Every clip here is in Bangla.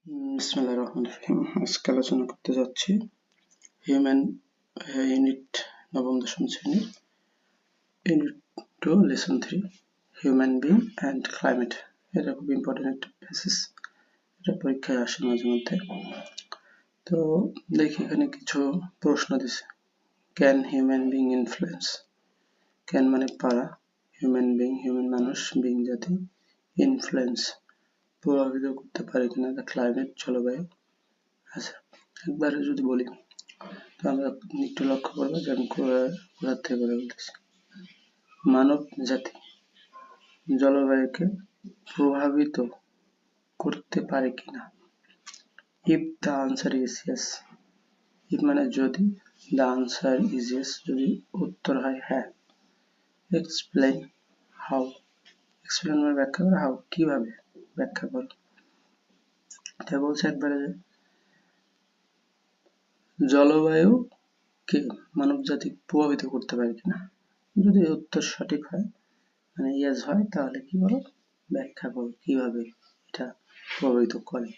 বিসমিল্লাহির রহমানির রহিম। আজকে আলোচনা করতে যাচ্ছি হিউম্যান ইউনিট নবম দশম শ্রেণীর unit 2 lesson 3 human being and climate. এটা খুব ইম্পর্টেন্ট একটা প্যাসেজ, এটা পরীক্ষায় আসে মাঝে মধ্যে। তো দেখি এখানে কিছু প্রশ্ন দিছে। Can human being influence, can মানে পারা, হিউম্যান বিং হিউম্যান মানুষ, বিং জাতি, ইনফ্লুয়েন্স প্রভাবিত করতে পারে কিনা দ্য ক্লাইমেট জলবায়ু। আচ্ছা, একবারে যদি বলি তো আমরা একটু লক্ষ্য করবো যে আমি কোথা থেকে বলে বলতেছি। মানব জাতি জলবায়ুকে প্রভাবিত করতে পারে কিনা। If the answer is yes, if মানে যদি, দ্য আনসার ইজ ইয়েস যদি উত্তর হয় হ্যাঁ। এক্সপ্লেন হাউ, এক্সপ্লেন মানে ব্যাখ্যা করা, হাউ কিভাবে ব্যাখ্যা করো। এটা বলছে একবারে জলবায়ুকে মানবজাতি প্রভাবিত করতে পারে কিনা। যদি উত্তর সঠিক হয় মানে ইয়েস হয় তাহলে কি বলো, ব্যাখ্যা করো কিভাবে এটা প্রভাবিত করে।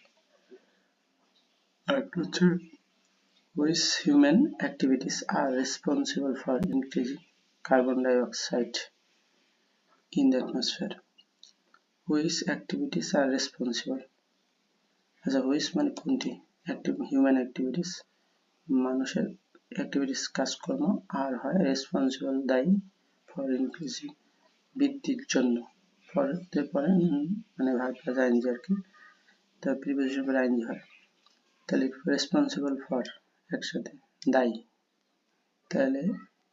আরেকটা হচ্ছে which human activities are responsible for increasing carbon dioxide in the atmosphere. Which activities are responsible, আচ্ছা which মানে কোনটি, human activities মানুষের activities কাজকর্ম, আর হয় responsible দায়ী for increasing বৃদ্ধির জন্য, ফরতে পরে মানে ভাগ আইনজি আর কি, তার প্রিপোজিশন পরে আইনজি হয়, তাহলে রেসপন্সিবল ফর একসাথে দায়ী, তাহলে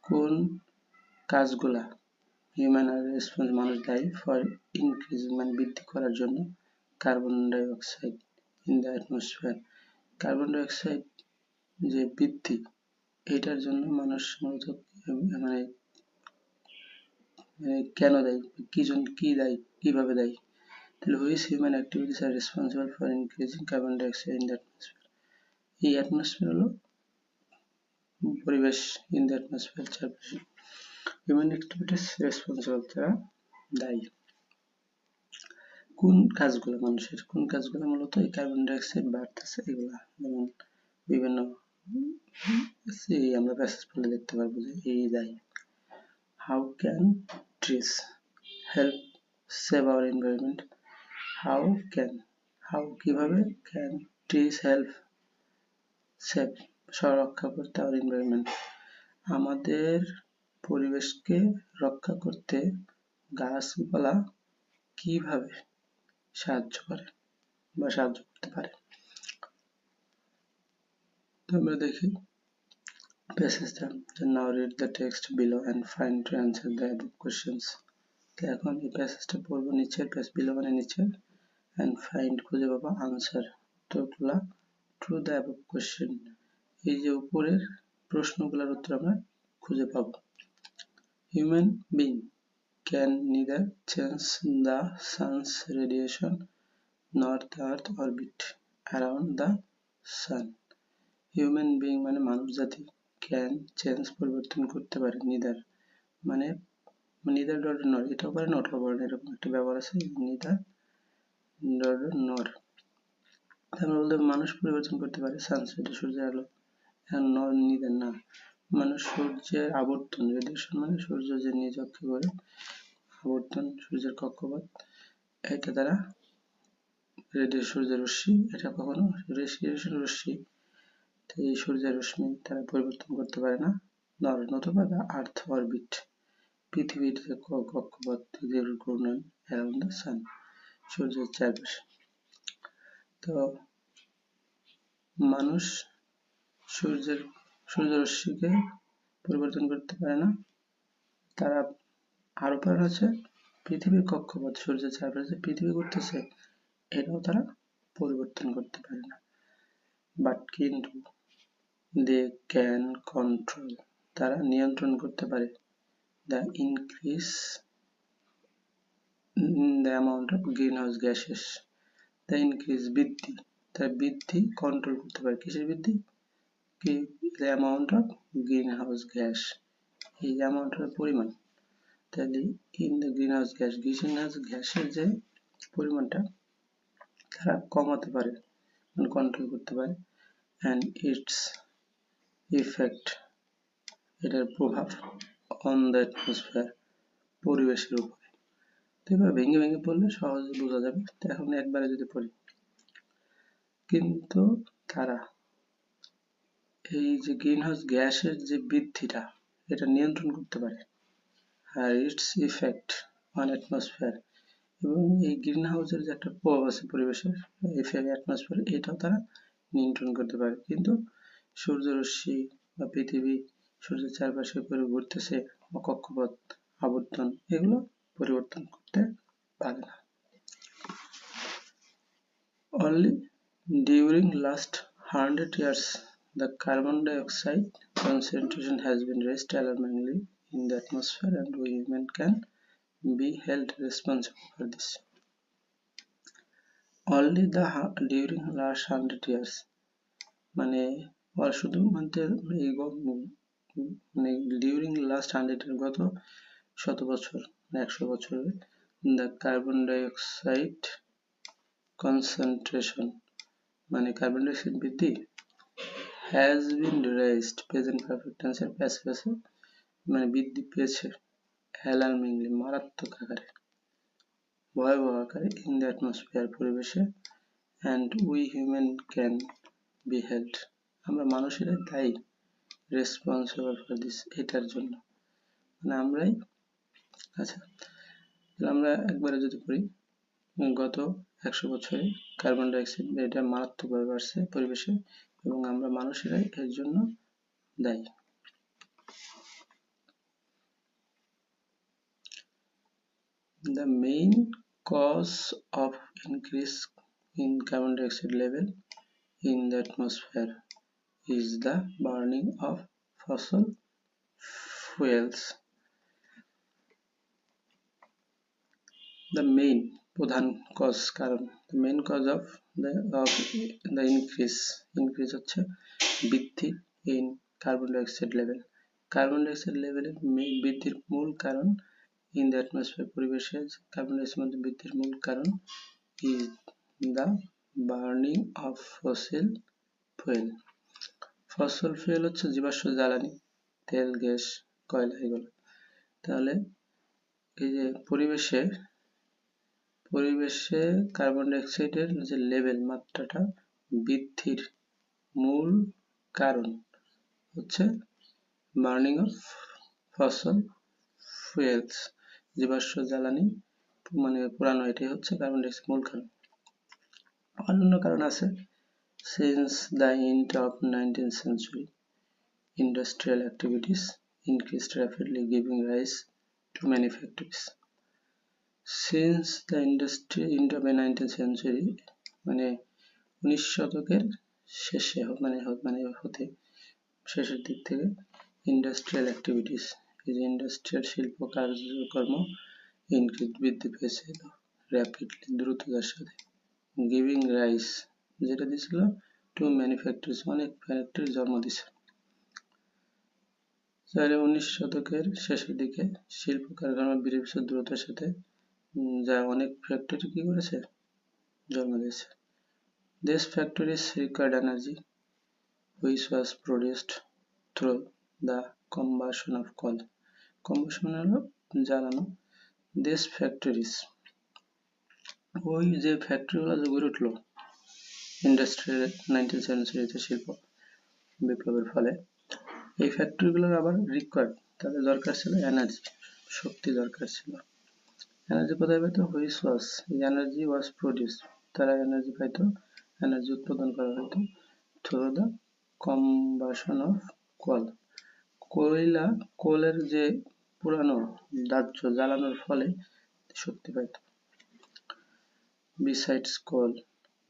কোন কাজগুলা হিউম্যান আর রেসপন্স মানুষ দায়ী ফর ইনক্রিজিং মানে বৃদ্ধি করার জন্য carbon dioxide in the atmosphere. Carbon dioxide যে বৃদ্ধি এটার জন্য মানুষ মূলত মানে কেন দায়ী, কি দায়ী, কিভাবে দায়ী। তাহলে which human activities are responsible for increasing carbon dioxide in the atmosphere. এই অ্যাটমসফিয়ার হলো পরিবেশ, in the atmosphere চারপাশে human activities responsible যারা দায়ী। কোন কাজগুলো মানুষের, কোন কাজগুলো মূলত এই কার্বন ডাই অক্সাইড বাড়তেছে এগুলা, যেমন বিভিন্ন আমরা প্যাসেজ পড়লে দেখতে পারবো যে এই দায়ী। How can trees help save our environment? How কিভাবে can trees help save রক্ষা করতে our environment, আমাদের পরিবেশকে রক্ষা করতে গাছপালা কিভাবে সাহায্য করে বা সাহায্য করতে পারে। তো আমরা দেখি প্যাসেজটা, now read the text below and find to answer the above questions। তো এখন এই প্যাসেজটা পড়বো, নিচের below মানে নিচের, and find খুঁজে পাবো answer উত্তরগুলা to the above question, এই যে উপরের প্রশ্নগুলোর উত্তর আমরা খুঁজে পাবো। Human being can neither change the sun's radiation nor the earth orbit around the sun. Human being মানে মানবজাতি, can change পরিবর্তন করতে পারে, neither মানে neither dot nor, এটাও পারে না ওটাও পারে না, এরকম একটা ব্যবহার আছে neither dot nor। আমরা বলতে মানুষ পরিবর্তন করতে পারে সানসেট সূর্যের আলো, নর neither না, মানুষ সূর্যের আবর্তন, রেডিয়েশন মানে সূর্য যে নিজ অক্ষে করে আবর্তন, সূর্যের কক্ষপথ, এটা দ্বারা সূর্যের রশ্মি, এটা কখনো রেডিয়েশন রশ্মি, এই সূর্যের রশ্মি তারা পরিবর্তন করতে পারে না, নতুবা আর্থ অরবিট পৃথিবীর যে কক্ষপথ ঘূর্ণন অ্যারাউন্ড দ্য সান সূর্যের চারপাশে। তো মানুষ সূর্য রশ্মিকে পরিবর্তন করতে পারে না, তারা আরো পারে আছে পৃথিবীর কক্ষপথ, সূর্যের চারপাশে পৃথিবী ঘুরতেছে এটাও তারা পরিবর্তন করতে পারে না, বাট কিন্তু they can control তারা নিয়ন্ত্রণ করতে পারে the increase in the amount of greenhouse gases, the increase বৃদ্ধি, তার বৃদ্ধি কন্ট্রোল করতে পারে, কিসের বৃদ্ধি, the amount of greenhouse gas, এই অ্যামাউন্টের পরিমাণ, তাহলে in the greenhouse গ্যাসের যে পরিমাণটা তারা কমাতে পারে, কন্ট্রোল করতে পারে, and its effect, এটার প্রভাব on the atmosphere, পরিবেশের উপরে। তো এবার ভেঙে ভেঙে পড়লে সহজে বোঝা যাবে। তো এখন একবারে যদি পড়ি, কিন্তু তারা এই যে গ্রিনহাউস গ্যাসের যে বৃদ্ধিটা এটা নিয়ন্ত্রণ করতে পারে, আর ইটস ইফেক্ট অন অ্যাটমসফিয়ার, এবং এই গ্রিনহাউসের যে একটা প্রভাব আছে পরিবেশের অ্যাটমসফিয়ার, এটাও তারা নিয়ন্ত্রণ করতে পারে। কিন্তু সূর্যরশ্মি বা পৃথিবী সূর্যের চারপাশে করে ঘুরতেছে, কক্ষপথ আবর্তন, এগুলো পরিবর্তন করতে পারে না। Only during last 100 years the carbon dioxide concentration has been raised alarmingly in the atmosphere, and we human can be held responsible for this. Only during last 100 years, মানে শুধু মানে ডিউরিং লাস্ট 100 এর গত 100 বছর 100 বছরে the carbon dioxide concentration, মানে কার্বন ডাইঅক্সাইড বৃদ্ধি has been raised, present perfect tense এর passive আছে, মানে বৃদ্ধি পেয়েছে alarmingly, মারাত্মক আকারে, ভয়াবহ আকারে, in the atmosphere, পরিবেশে, and we human can be held, আমরা মানুষেরা দায়ী, responsible for this, এটার জন্য, মানে আমরাই। আচ্ছা, আমরা একবারে যদি করি, গত 100 বছরে কার্বন ডাইঅক্সাইড এটা মারাত্মকভাবে বাড়ছে পরিবেশে, এবং আমরা মানুষেরাই এর জন্য দায়ী। The main cause of increase in carbon dioxide level in the atmosphere is the burning of fossil fuels. The main প্রধান cause, কারণ the main cause of the increase হচ্ছে বৃদ্ধি in carbon dioxide level, carbon dioxide লেভেলের বৃদ্ধির মূল কারণ in the atmosphere, পরিবেশে কার্বন ডাইঅক্সাইড মধ্যে বৃদ্ধির মূল কারণ is the burning of fossil fuel. ফসল ফুয়েল হচ্ছে জীবাশ্ম জ্বালানি, তেল, গ্যাস, কয়লা, এগুলো। তাহলে এই যে পরিবেশে কার্বন ডাইঅক্সাইডের যে লেভেল, মাত্রাটা বৃদ্ধির মূল কারণ হচ্ছে বার্নিং অফ ফসল ফুয়েলস, জীবাশ্ম জ্বালানি মানে পোড়ানো, এটাই হচ্ছে কার্বন ডাইঅক্সাইড মূল কারণ। অন্যান্য কারণ আছে। Since the end of 19th century, industrial activities increased rapidly, giving rise to many factories. Since the end of the 19th century, মানে 19 শতকের শেষে হতে শেষের দিক থেকে ইন্ডাস্ট্রিয়াল অ্যাক্টিভিটিস, এই যে ইন্ডাস্ট্রিয়াল শিল্প কার্যকর্ম ইনক্রিজ বৃদ্ধি পেয়েছে র্যাপিডলি, দ্রুততার সাথে, গিভিং রাইস, যেটা দিয়েছিল টু ম্যানুফ্যাক্চারিজ, অনেক ফ্যাক্টরির জন্ম দিছে। 19 শতকের শেষের দিকে শিল্প কারখানা বেড়ে দ্রুততার সাথে, যা অনেক ফ্যাক্টরি কি করেছে, জন্ম দিয়েছে। These factories required energy which was produced through the combustion of coal. Combustion হলো জ্বালানো। These factories, ওই যে ফ্যাক্টরিগুলো যে গড়ে উঠলো ইন্ডাস্ট্রিয়াল 19th সেঞ্চুরিতে শিল্প বিপ্লবের ফলে, এই ফ্যাক্টরিগুলোর আবার রিকোয়ার্ড, তাদের দরকার ছিল এনার্জি, শক্তি দরকার ছিল। এনার্জি কোথায় পেত? Which was, energy was produce, তারা এনার্জি পাইতো, এনার্জি উৎপাদন করা হতো through the combustion of coal, কোলের যে পুরানো দাহ্য জ্বালানোর ফলে শক্তি পাইত। বিসাইডস কোল,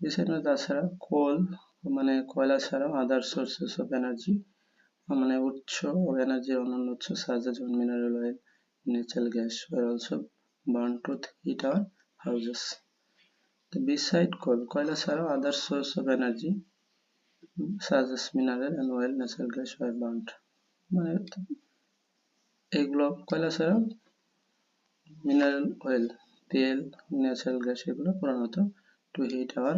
বিসাইড মানে তাছাড়া, কোল মানে কয়লা ছাড়াও আদার সোর্সেস অফ এনার্জি, মানে উৎস ও এনার্জির অন্যান্য উৎস সাজে, যেমন mineral oil, natural gas were also burned to heat our houses. Beside coal, কয়লা ছাড়াও other source of energy such as mineral and oil, natural gas were burned. মানে এগুলো কয়লা ছাড়াও মিনারেল অয়েল, তেল, ন্যাচারাল গ্যাস, এগুলো পোড়ানো হতো টু হিট আওয়ার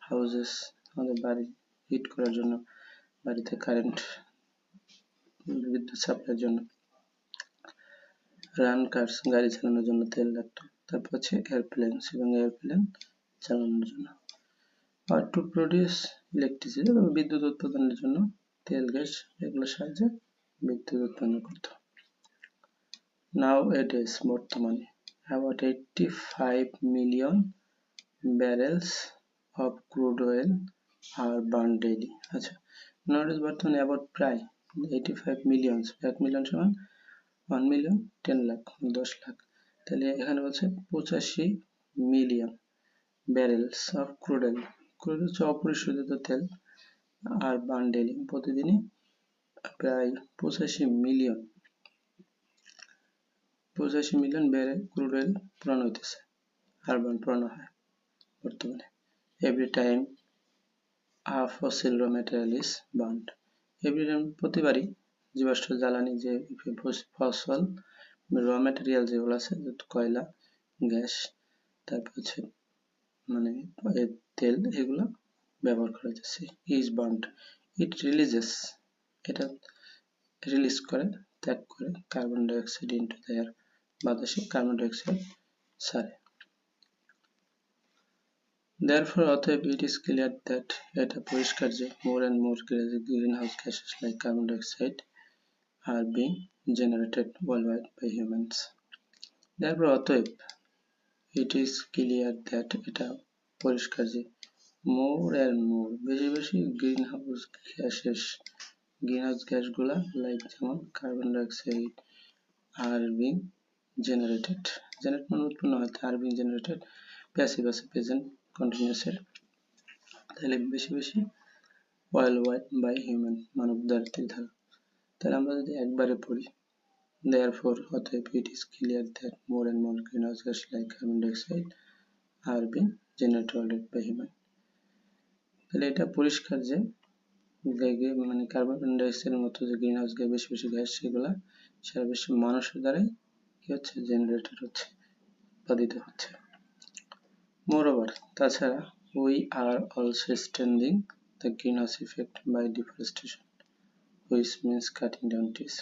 হাউসেস, আমাদের বাড়ি হিট করার জন্য, বাড়িতে কারেন্ট বিদ্যুৎ সাপ্লাইয়ের জন্য, রান কার্স গাড়ি চালানোর জন্য তেল লাগতো, তারপর হচ্ছে এয়ারপ্লেনস এবং এয়ারপ্লেন চালানোর জন্য, আর টু প্রডিউস ইলেকট্রিসিটি বিদ্যুৎ উৎপাদনের জন্য তেল গ্যাস এগুলোর সাহায্যে বিদ্যুৎ উৎপন্ন করত। নাও এডেস বর্তমানে about 85 million barrels of crude oil are burned daily। আচ্ছা, nowadays বর্তমানে about প্রায় 85 millions, 1 মিলিয়ন সমান 1 মিলিয়ন 10 লাখ 10 লাখ, তাহলে এখানে বলছে 85 million ব্যারেলস of crude oil, crude হচ্ছে অপরিশোধিত তেল, আর বার্ন ডেইলি প্রতিদিনই প্রায় 85 মিলিয়ন ব্যারেল ক্রুড অয়েল পোড়ানো হইতেছে, আর বার্ন পোড়ানো হয় বর্তমানে। Every time a fossil raw material is burned, every time প্রতিবারই জীবাশ্ম জ্বালানি যে ফসল র ম্যাটেরিয়াল যেগুলো আছে, কয়লা, গ্যাস, তারপর হচ্ছে মানে তেল, এগুলো ব্যবহার করা যাচ্ছে। ইজ বার্নড, ইট রিলিজেস, এটা রিলিজ করে, ত্যাগ করে carbon dioxide into the air, বাতাসে কার্বন ডাই অক্সাইড ছাড়ে। Therefore, অতএব it is clear that এটা পরিষ্কার যে more and more greenhouse gases like carbon dioxide are being generated worldwide by humans. Therefore, অতএব it is clear that এটা পরিষ্কার যে more and more বেশি বেশি গ্রিনহাউস গ্যাসগুলা লাইক যেমন carbon dioxide are being generated, generate মানে উৎপন্ন হয়, আর বিং জেনারেটেড প্যাসিভ আছে প্রেজেন্ট কন্টিনিউয়াসের, তাহলে বেশি বেশি ওয়ার্ল্ড ওয়াইড বাই হিউম্যান মানব জাতির দ্বারা। তাহলে আমরা যদি একবারে পড়ি, therefore অতএব it is clear that more and more greenhouse gas like carbon dioxide are being generated by human, তাহলে এটা পরিষ্কার যে মানে কার্বন ডাইঅক্সাইডের মতো যে গ্রিন হাউস গ্যাস বেশি বেশি গ্যাস সেগুলা সারা বিশ্বে মানুষের দ্বারাই কি হচ্ছে জেনারেটেড হচ্ছে, উৎপাদিত হচ্ছে। মোরওভার, তাছাড়া we are also extending the greenhouse effect by deforestation, which means cutting down trees।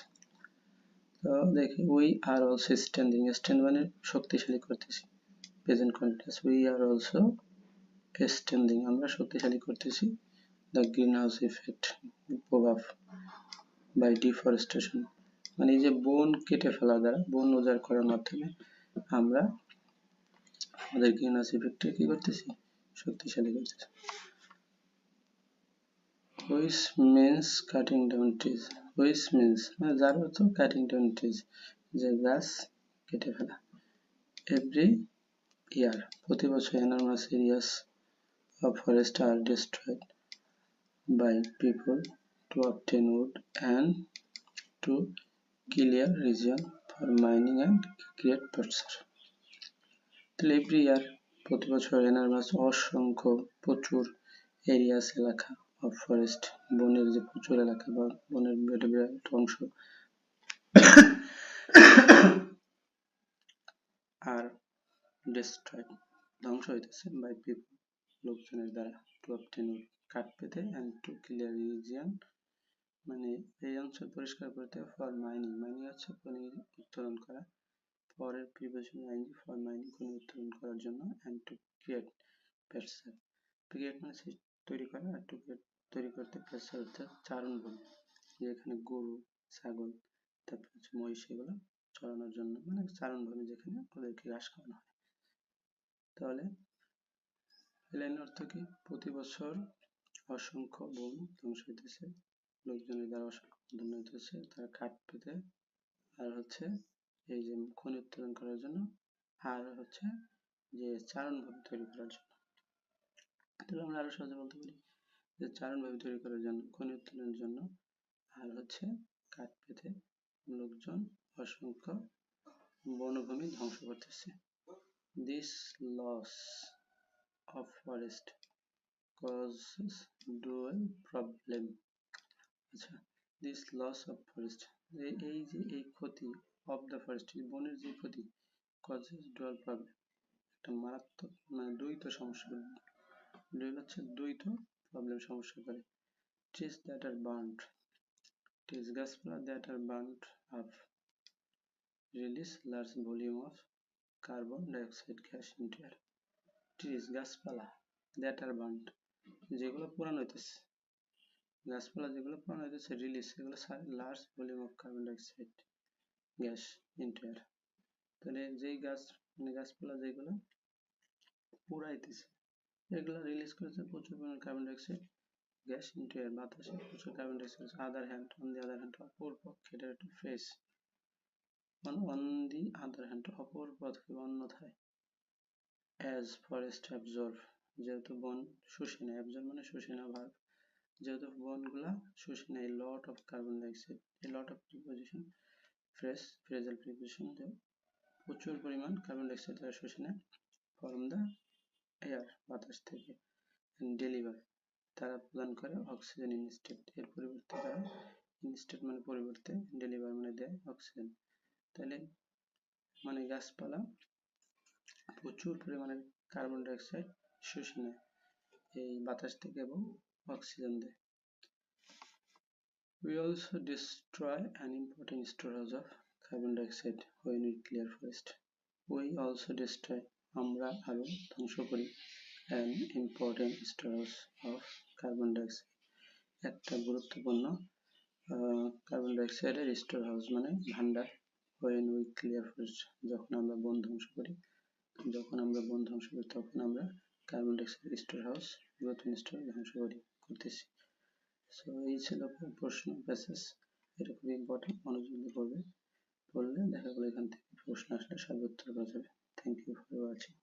তো দেখি we are also extending, extend মানে শক্তিশালী করতেছি, present continuous, we are also extending আমরা শক্তিশালী করতেছি the greenhouse effect প্রভাব by deforestation মানে এই যে বন কেটে ফেলা দ্বারা, বন উজাড় করার মাধ্যমে আমরা আমাদের গ্রিনহাউস ইফেক্টকে কি করতেছি, শক্তিশালী করতেছি। which means cutting down trees, which means মানে যার অর্থ cutting down trees যে গাছ কেটে ফেলা। every year প্রতি বছর enormous areas of forest are destroyed by people to obtain wood and to clear region for mining and create pasture। তাহলে এভরি ইয়ার প্রতি বছর এনার্মাস অসংখ্য প্রচুর এরিয়াস এলাকা অফ ফরেস্ট বনের যে প্রচুর এলাকা বা বনের বিরাট অংশ আর ডিস্ট্রয়েড ধ্বংস হইতেছে বাই পিপল লোকজনের দ্বারা টু অবটেন উড কাঠ পেতে অ্যান্ড টু ক্লিয়ার রিজিয়ন মানে এই অঞ্চল পরিষ্কার করতে, ফর মাইনিং মাইনিং হচ্ছে খনি উত্তোলন করা, পরের প্রিভিয়াসলি মাইনিং ফর মাইনিং খনি উত্তোলন করার জন্য, অ্যান্ড টু ক্রিয়েট পেটসার, ক্রিয়েট মানে তৈরি করা, আর টু ক্রিয়েট তৈরি করতে, পেটসার অর্থাৎ চারণ ভূমি, যেখানে গরু ছাগল তারপর হচ্ছে মহিষ এগুলো চড়ানোর জন্য, মানে চারণ ভূমি যেখানে ওদেরকে ঘাস খাওয়ানো হয়। তাহলে এর অর্থ কি, প্রতি বছর অসংখ্য বন ধ্বংস হইতেছে, লোকজনের দ্বারা অসংখ্য বন ধ্বংস হইতেছে, তারা কাঠ পেতে আর হচ্ছে এই যে খনি উত্তোলন করার জন্য, আর হচ্ছে যে চারণভূমি তৈরি করার জন্য। তাহলে আমরা আরো সহজে বলতে পারি যে চারণভূমি তৈরি করার জন্য, খনি উত্তোলনের জন্য, আর হচ্ছে কাঠ পেতে লোকজন অসংখ্য বনভূমি ধ্বংস করতেছে। This loss of forest causes dual problem। আচ্ছা, this loss of forest এই যে এই ক্ষতি of the forest বনের যে ক্ষতি causes dual problem একটা মারাত্মক মানে দ্বৈত সমস্যা, দুই হচ্ছে দ্বৈত প্রবলেম সমস্যা করে। trees that are burnt, trees গাছপালা that are burnt up release large volume of carbon dioxide gas into air. trees গাছপালা that are burnt যেগুলো পোড়ানো হইতেছে, গাছপালা যেগুলো পোড়ানো হইতেছে রিলিজ সেগুলো large volume of carbon dioxide gas into air. তাহলে যেই গাছ মানে গাছপালা যেগুলো পোড়াইতেছে এগুলো রিলিজ করেছে প্রচুর পরিমাণ carbon dioxide gas into air, বাতাসে প্রচুর carbon dioxide. Other hand on the other hand অপর পক্ষে এটা একটু fresh on the other hand অপর পক্ষে অন্যথায় অ্যাজ ফরেস্ট অ্যাবজর্ব যেহেতু বন শুষে নেয়, অ্যাবজর্ব মানে শুষে নেওয়া ভার্ব, যেহেতু বনগুলা শুষে নেয় লট অফ কার্বন ডাইঅক্সাইড, এই lot of preposition phrasal preposition, প্রচুর পরিমাণ কার্বন ডাইঅক্সাইড তারা শুষে নেয় ফ্রম দ্য এয়ার বাতাস থেকে, ডেলিভার তারা প্রদান করে অক্সিজেন ইনস্টেড এর পরিবর্তে, তারা ইনস্টেড মানে পরিবর্তে, ডেলিভার মানে দেয় অক্সিজেন। তাহলে মানে গাছপালা প্রচুর পরিমাণে কার্বন ডাইঅক্সাইড শুষে নেয় এই বাতাস থেকে এবং অক্সিজেন দেয়। We also destroy an important storehouse of carbon dioxide when we clear forest. We also destroy আমরা আরো ধ্বংস করি an important storehouse of carbon dioxide একটা গুরুত্বপূর্ণ কার্বন ডাইঅক্সাইডের স্টোর হাউস মানে ভান্ডার, when we clear forest যখন আমরা বন ধ্বংস করি, তখন আমরা কার্বন ডাইঅক্সাইড স্টোর হাউস গুরুত্বপূর্ণ স্টোর ধ্বংস করতেছি। সো এই ছিল প্রশ্ন প্যাসেজ, এটা খুব ইম্পর্টেন্ট, মনোযোগ দিয়ে পড়লে দেখা গেল এখান থেকে প্রশ্ন আসলে সর্বোত্তর করা যাবে। Thank you for watching.